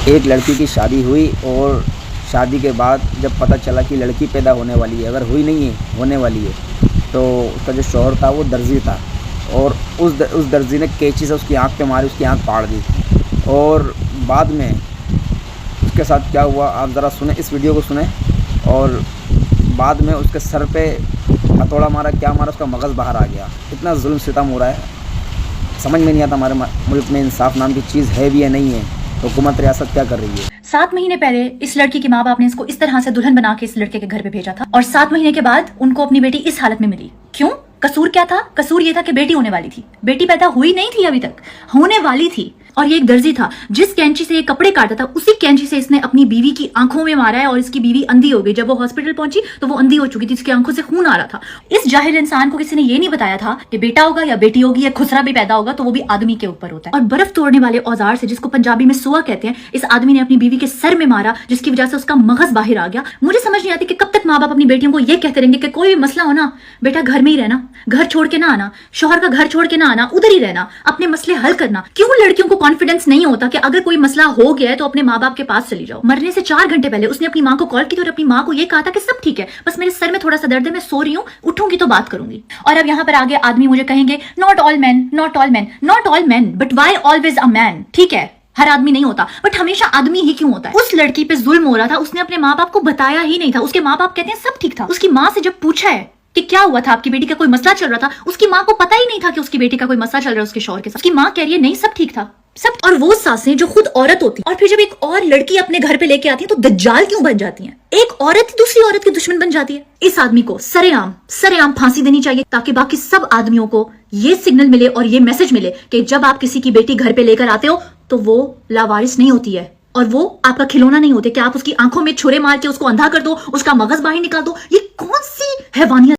एक लड़की की शादी हुई और शादी के बाद जब पता चला कि लड़की पैदा होने वाली है, अगर हुई नहीं है होने वाली है, तो उसका जो शौहर था वो दर्जी था और उस दर्जी ने कैंची से उसकी आँख पे मारी, उसकी आँख फाड़ दी। और बाद में उसके साथ क्या हुआ आप ज़रा सुने, इस वीडियो को सुने। और बाद में उसके सर पे हथौड़ा मारा, क्या मारा, उसका मगज़ बाहर आ गया। इतना जुल्म सितम हो रहा है, समझ में नहीं आता हमारे मुल्क में इंसाफ नाम की चीज़ है भी या नहीं है। हुकूमत रियासत क्या कर रही है। 7 महीने पहले इस लड़की के माँ बाप ने इसको इस तरह से दुल्हन बना के इस लड़के के घर पे भेजा था और 7 महीने के बाद उनको अपनी बेटी इस हालत में मिली। क्यों? कसूर क्या था? कसूर ये था कि बेटी होने वाली थी, बेटी पैदा हुई नहीं थी, अभी तक होने वाली थी। और ये एक दर्जी था, जिस कैंची से ये कपड़े काटता था उसी कैंची से इसने अपनी बीवी की आंखों में मारा है और इसकी बीवी अंधी हो गई। जब वो हॉस्पिटल पहुंची तो वो अंधी हो चुकी थी, इसकी आंखों से खून आ रहा था। इस जाहिल इंसान को किसी ने ये नहीं बताया था कि बेटा होगा या बेटी होगी या खुसरा भी पैदा होगा तो वो भी आदमी के ऊपर होता है। और बर्फ तोड़ने वाले औजार से, जिसको पंजाबी में सुआ कहते हैं, इस आदमी ने अपनी बीवी के सर में मारा, जिसकी वजह से उसका मगज बाहर आ गया। मुझे समझ नहीं आती कि कब तक माँ बाप अपनी बेटियों को ये कहते रहेंगे कि कोई भी मसला हो ना बेटा घर में ही रहना, घर छोड़ के ना आना, शौहर का घर छोड़ के ना आना, उधर ही रहना, अपने मसले हल करना। क्यों लड़कियों को कॉन्फिडेंस नहीं होता कि अगर कोई मसला हो गया है तो अपने माँ बाप के पास चली जाओ। मरने से 4 घंटे पहले उसने अपनी माँ को कॉल की और अपनी माँ को यह कहा था कि सब ठीक है, बस मेरे सर में थोड़ा सा दर्द है, मैं सो रही हूँ, उठूंगी तो बात करूंगी। और अब यहाँ पर आगे आदमी मुझे कहेंगे not all man, not all man, not all man, but why always a man. ठीक है, हर आदमी नहीं होता, बट हमेशा आदमी ही क्यों होता है? उस लड़की पे जुल्म हो रहा था, उसने अपने माँ बाप को बताया ही नहीं था। उसके माँ बाप कहते हैं सब ठीक था। उसकी माँ से जब पूछा है कि क्या हुआ था, आपकी बेटी का कोई मसला चल रहा था, उसकी माँ को पता ही नहीं था कि उसकी बेटी का कोई मसला चल रहा है उसके शौहर के साथ। उसकी माँ कह रही है नहीं सब ठीक था, सब। और वो सासें जो खुद औरत होती और फिर जब एक और लड़की अपने घर पे लेके आती है तो दज्जाल क्यों बन जाती हैं? एक औरत ही दूसरी औरत की दुश्मन बन जाती है। इस आदमी को सरेआम फांसी देनी चाहिए ताकि बाकी सब आदमियों को ये सिग्नल मिले और ये मैसेज मिले कि जब आप किसी की बेटी घर पे लेकर आते हो तो वो लावारिस नहीं होती है और वो आपका खिलौना नहीं होते कि आप उसकी आंखों में छुरे मार के उसको अंधा कर दो, उसका मगज बाहर निकाल दो। ये कौन सी हैवानियत